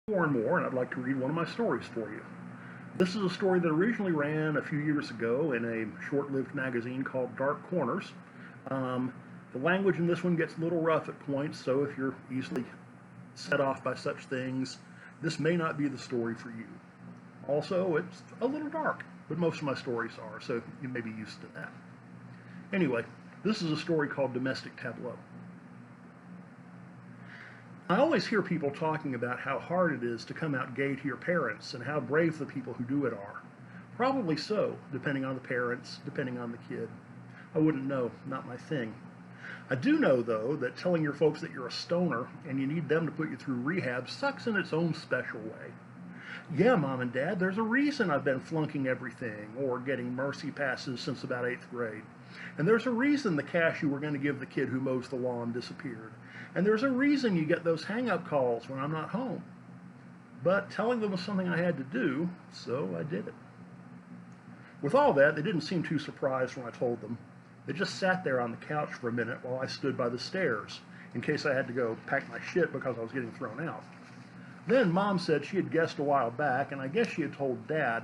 More and more, and I'd like to read one of my stories for you. This is a story that originally ran a few years ago in a short-lived magazine called Dark Corners. Um, the language in this one gets a little rough at points, so if you're easily set off by such things, this may not be the story for you. Also, it's a little dark, but most of my stories are, so you may be used to that. Anyway, this is a story called Domestic Tableau. I always hear people talking about how hard it is to come out gay to your parents and how brave the people who do it are. Probably so, depending on the parents, depending on the kid. I wouldn't know, not my thing. I do know, though, that telling your folks that you're a stoner and you need them to put you through rehab sucks in its own special way. Yeah, Mom and Dad, there's a reason I've been flunking everything or getting mercy passes since about 8th grade. And there's a reason the cash you were going to give the kid who mows the lawn disappeared. And there's a reason you get those hang-up calls when I'm not home. But telling them was something I had to do, so I did it. With all that, they didn't seem too surprised when I told them. They just sat there on the couch for a minute while I stood by the stairs, in case I had to go pack my shit because I was getting thrown out. Then Mom said she had guessed a while back, and I guess she had told Dad,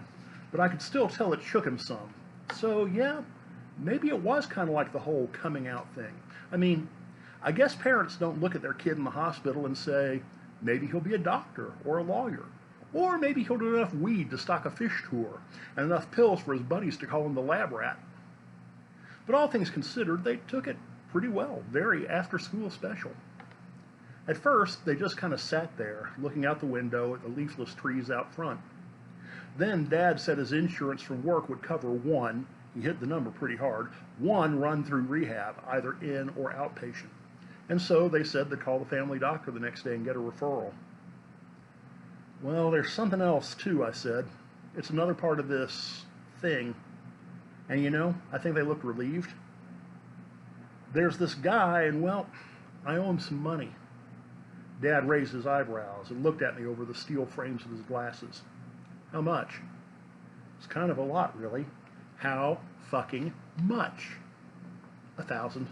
but I could still tell it shook him some. So yeah, maybe it was kind of like the whole coming out thing. I mean, I guess parents don't look at their kid in the hospital and say, maybe he'll be a doctor or a lawyer, or maybe he'll do enough weed to stock a fish tour and enough pills for his buddies to call him the lab rat. But all things considered, they took it pretty well, very after-school special. At first, they just kind of sat there, looking out the window at the leafless trees out front. Then Dad said his insurance from work would cover one, he hit the number pretty hard, one run through rehab, either in or outpatient. And so they said they'd call the family doctor the next day and get a referral. Well, there's something else too, I said. It's another part of this thing. And you know, I think they looked relieved. There's this guy, and well, I owe him some money. Dad raised his eyebrows and looked at me over the steel frames of his glasses. How much? It's kind of a lot, really. How fucking much? 1,000.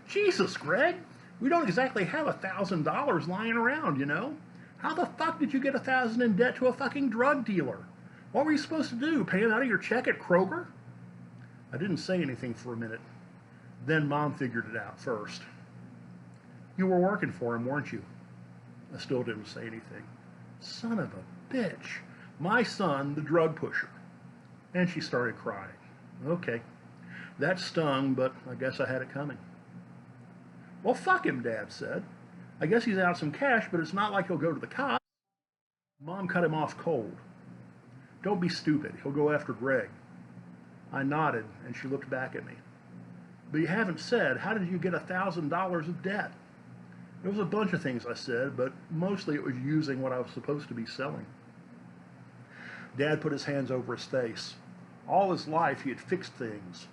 Jesus, Greg, we don't exactly have $1,000 lying around, you know? How the fuck did you get 1,000 in debt to a fucking drug dealer? What were you supposed to do, pay him out of your check at Kroger? I didn't say anything for a minute. Then Mom figured it out first. You were working for him, weren't you? I still didn't say anything. Son of a bitch. My son, the drug pusher. And she started crying. Okay. That stung, but I guess I had it coming. Well, fuck him, Dad said. I guess he's out some cash, but it's not like he'll go to the cops. Mom cut him off cold. Don't be stupid. He'll go after Greg. I nodded, and she looked back at me. But you haven't said, how did you get $1,000 of debt? There was a bunch of things I said, but mostly it was using what I was supposed to be selling. Dad put his hands over his face. All his life he had fixed things.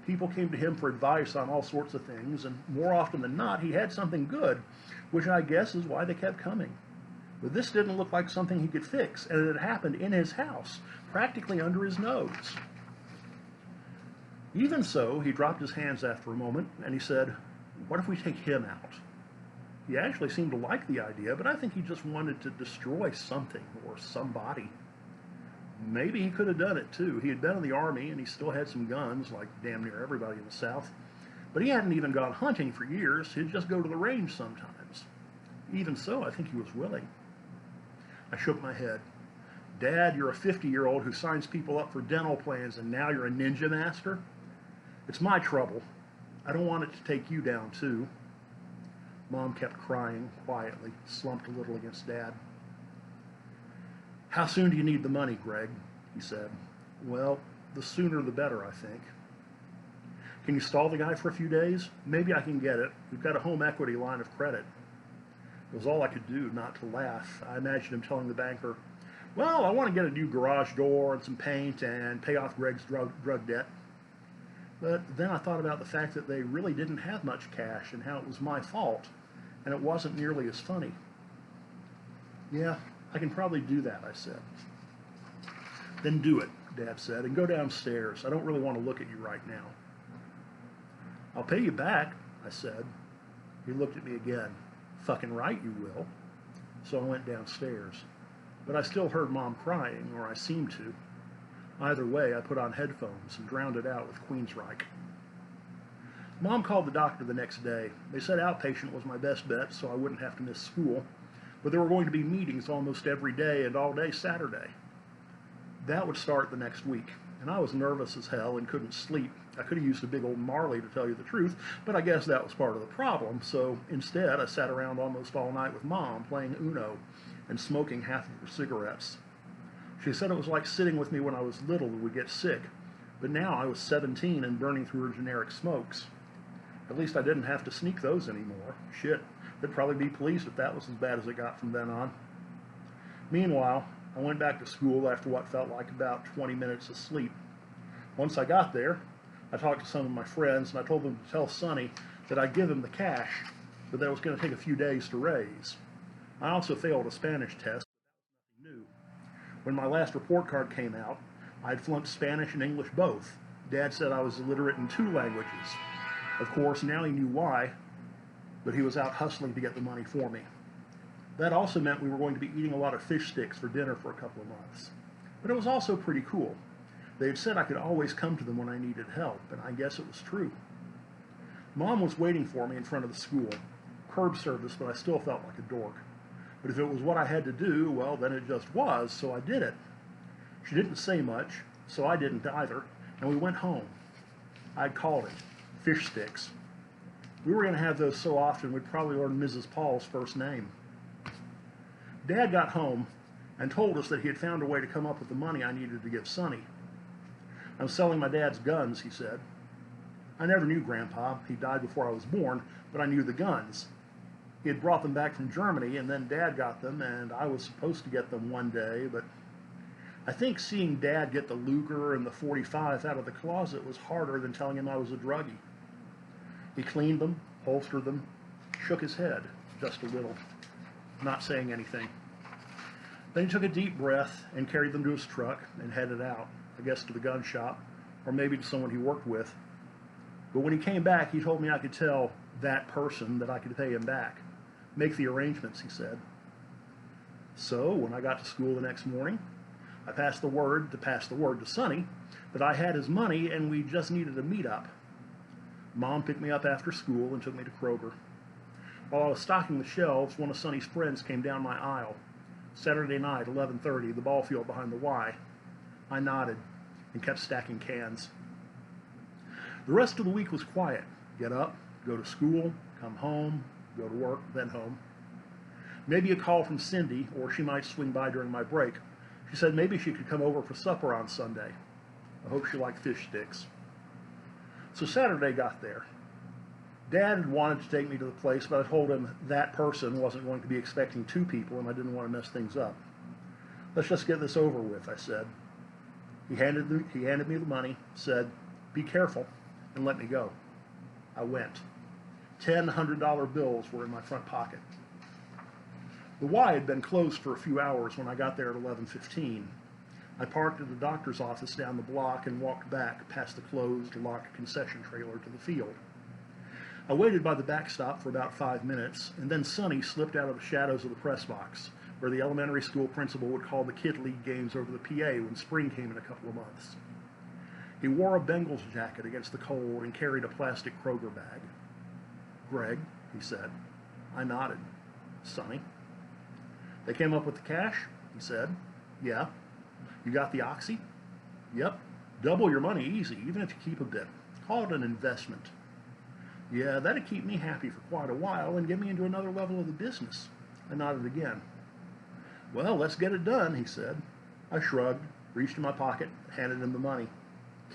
People came to him for advice on all sorts of things, and more often than not, he had something good, which I guess is why they kept coming. But this didn't look like something he could fix, and it had happened in his house, practically under his nose. Even so, he dropped his hands after a moment, and he said, what if we take him out? He actually seemed to like the idea, but I think he just wanted to destroy something or somebody. Maybe he could have done it too. He had been in the Army and he still had some guns, like damn near everybody in the South. But he hadn't even gone hunting for years. He'd just go to the range sometimes. Even so, I think he was willing. I shook my head. Dad, you're a 50-year-old who signs people up for dental plans and now you're a ninja master? It's my trouble. I don't want it to take you down too. Mom kept crying quietly, slumped a little against Dad. How soon do you need the money, Greg? He said. Well, the sooner the better, I think. Can you stall the guy for a few days? Maybe I can get it. We've got a home equity line of credit. It was all I could do not to laugh. I imagined him telling the banker, well, I want to get a new garage door and some paint and pay off Greg's drug debt. But then I thought about the fact that they really didn't have much cash and how it was my fault, and it wasn't nearly as funny. Yeah, I can probably do that, I said. Then do it, Dad said, and go downstairs. I don't really want to look at you right now. I'll pay you back, I said. He looked at me again. Fucking right you will. so I went downstairs. But I still heard Mom crying, or I seemed to. Either way, I put on headphones and drowned it out with Queensryche. Mom called the doctor the next day. They said outpatient was my best bet, so I wouldn't have to miss school, but there were going to be meetings almost every day and all day Saturday. That would start the next week, and I was nervous as hell and couldn't sleep. I could have used a big old Marley to tell you the truth, but I guess that was part of the problem, so instead I sat around almost all night with Mom playing Uno and smoking half of her cigarettes. She said it was like sitting with me when I was little and would get sick, but now I was 17 and burning through her generic smokes. At least I didn't have to sneak those anymore. Shit, they'd probably be pleased if that was as bad as it got from then on. Meanwhile, I went back to school after what felt like about 20 minutes of sleep. Once I got there, I talked to some of my friends and I told them to tell Sonny that I'd give him the cash, but that it was going to take a few days to raise. I also failed a Spanish test, but that was nothing new. When my last report card came out, I'd flunked Spanish and English both. Dad said I was illiterate in 2 languages. Of course, now he knew why, but he was out hustling to get the money for me. That also meant we were going to be eating a lot of fish sticks for dinner for a couple of months. But it was also pretty cool. They had said I could always come to them when I needed help, and I guess it was true. Mom was waiting for me in front of the school. Curb service, but I still felt like a dork. But if it was what I had to do, well, then it just was, so I did it. She didn't say much, so I didn't either, and we went home. I'd called it fish sticks. We were going to have those so often we'd probably learn Mrs. Paul's first name. Dad got home and told us that he had found a way to come up with the money I needed to give Sonny. I'm selling my dad's guns, he said. I never knew Grandpa. He died before I was born, but I knew the guns. He had brought them back from Germany, and then Dad got them, and I was supposed to get them one day, but I think seeing Dad get the Luger and the .45 out of the closet was harder than telling him I was a druggie. He cleaned them, holstered them, shook his head just a little, not saying anything. Then he took a deep breath and carried them to his truck and headed out, I guess to the gun shop, or maybe to someone he worked with. But when he came back, he told me I could tell that person that I could pay him back. Make the arrangements, he said. So when I got to school the next morning, I passed the word to Sonny that I had his money and we just needed a meet-up. Mom picked me up after school and took me to Kroger. While I was stocking the shelves, one of Sonny's friends came down my aisle. Saturday night, 11:30, the ball field behind the Y. I nodded and kept stacking cans. The rest of the week was quiet. Get up, go to school, come home, go to work, then home. Maybe a call from Cindy, or she might swing by during my break. She said maybe she could come over for supper on Sunday. I hope she liked fish sticks. So Saturday got there. Dad had wanted to take me to the place, but I told him that person wasn't going to be expecting 2 people and I didn't want to mess things up. Let's just get this over with, I said. He handed me the money, said, be careful, and let me go. I went. 10 $100 bills were in my front pocket. The Y had been closed for a few hours when I got there at 11:15. I parked at the doctor's office down the block and walked back past the closed, locked concession trailer to the field. I waited by the backstop for about 5 minutes, and then Sonny slipped out of the shadows of the press box, where the elementary school principal would call the Kid League games over the PA when spring came in a couple of months. He wore a Bengals jacket against the cold and carried a plastic Kroger bag. Greg, he said. I nodded. Sonny. They came up with the cash? He said. Yeah. You got the oxy? Yep. Double your money easy, even if you keep a bit. Call it an investment. Yeah, that'd keep me happy for quite a while and get me into another level of the business. I nodded again. Well, let's get it done, he said. I shrugged, reached in my pocket, handed him the money.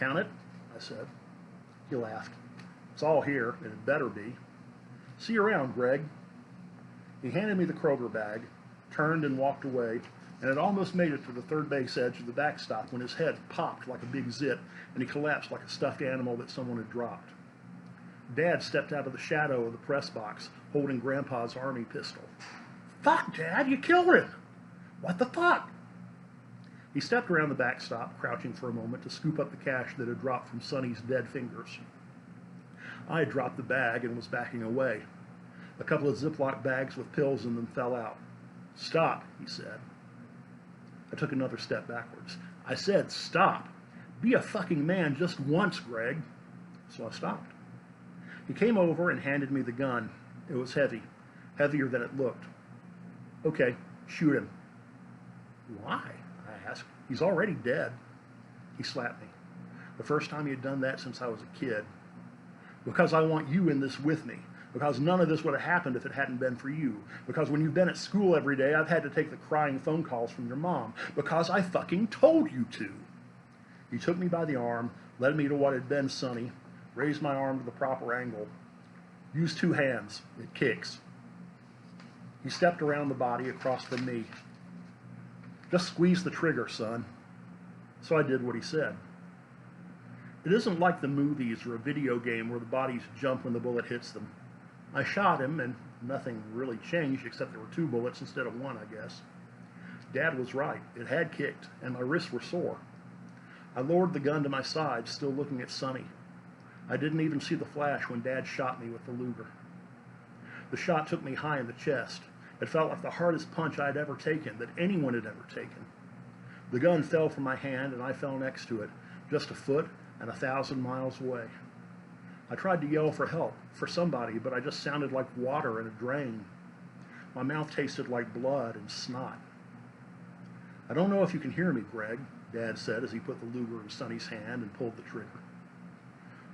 Count it, I said. He laughed. It's all here, and it better be. See you around, Greg. He handed me the Kroger bag, turned and walked away, and had almost made it to the third base edge of the backstop when his head popped like a big zit, and he collapsed like a stuffed animal that someone had dropped. Dad stepped out of the shadow of the press box, holding Grandpa's army pistol. Fuck, Dad, you killed him! What the fuck? He stepped around the backstop, crouching for a moment to scoop up the cash that had dropped from Sonny's dead fingers. I had dropped the bag and was backing away. A couple of Ziploc bags with pills in them fell out. Stop, he said. I took another step backwards. I said, stop. Be a fucking man just once, Greg. So I stopped. He came over and handed me the gun. It was heavy, heavier than it looked. Okay, shoot him. Why? I asked. He's already dead. He slapped me. The first time he had done that since I was a kid. Because I want you in this with me. Because none of this would have happened if it hadn't been for you. Because when you've been at school every day, I've had to take the crying phone calls from your mom. Because I fucking told you to. He took me by the arm, led me to what had been Sonny, raised my arm to the proper angle. Use 2 hands. It kicks. He stepped around the body across from me. Just squeeze the trigger, son. So I did what he said. It isn't like the movies or a video game where the bodies jump when the bullet hits them. I shot him, and nothing really changed except there were 2 bullets instead of 1, I guess. Dad was right. It had kicked, and my wrists were sore. I lowered the gun to my side, still looking at Sonny. I didn't even see the flash when Dad shot me with the Luger. The shot took me high in the chest. It felt like the hardest punch I'd ever taken, that anyone had ever taken. The gun fell from my hand, and I fell next to it, just a foot and 1,000 miles away. I tried to yell for help, for somebody, but I just sounded like water in a drain. My mouth tasted like blood and snot. I don't know if you can hear me, Greg, Dad said as he put the Luger in Sonny's hand and pulled the trigger.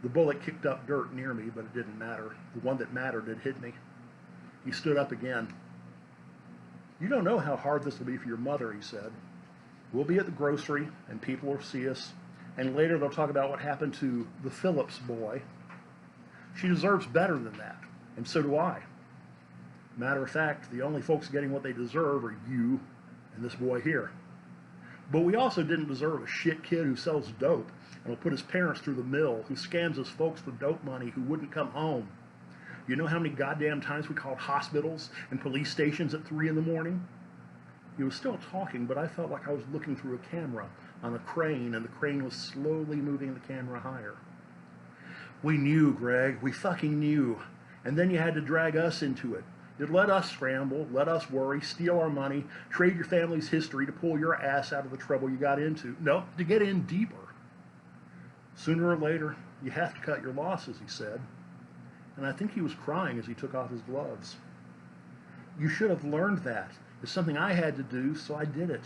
The bullet kicked up dirt near me, but it didn't matter. The one that mattered had hit me. He stood up again. You don't know how hard this will be for your mother, he said. We'll be at the grocery, and people will see us, and later they'll talk about what happened to the Phillips boy. She deserves better than that, and so do I. Matter of fact, the only folks getting what they deserve are you and this boy here. But we also didn't deserve a shit kid who sells dope and will put his parents through the mill, who scams his folks for dope money, who wouldn't come home. You know how many goddamn times we called hospitals and police stations at 3 in the morning? He was still talking, but I felt like I was looking through a camera on a crane, and the crane was slowly moving the camera higher. We knew, Greg. We fucking knew. And then you had to drag us into it. You'd let us scramble, let us worry, steal our money, trade your family's history to pull your ass out of the trouble you got into. No, to get in deeper. Sooner or later, you have to cut your losses, he said. And I think he was crying as he took off his gloves. You should have learned that. It's something I had to do, so I did it.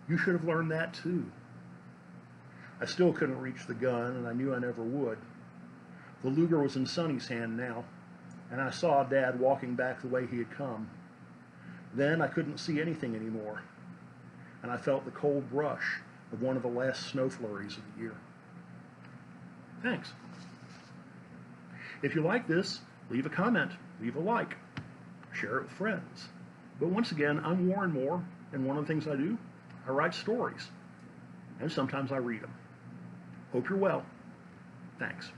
You should have learned that too. I still couldn't reach the gun, and I knew I never would. The Luger was in Sonny's hand now, and I saw Dad walking back the way he had come. Then I couldn't see anything anymore, and I felt the cold brush of one of the last snow flurries of the year. Thanks. If you like this, leave a comment, leave a like, share it with friends. But once again, I'm Warren Moore, and one of the things I do, I write stories, and sometimes I read them. Hope you're well. Thanks.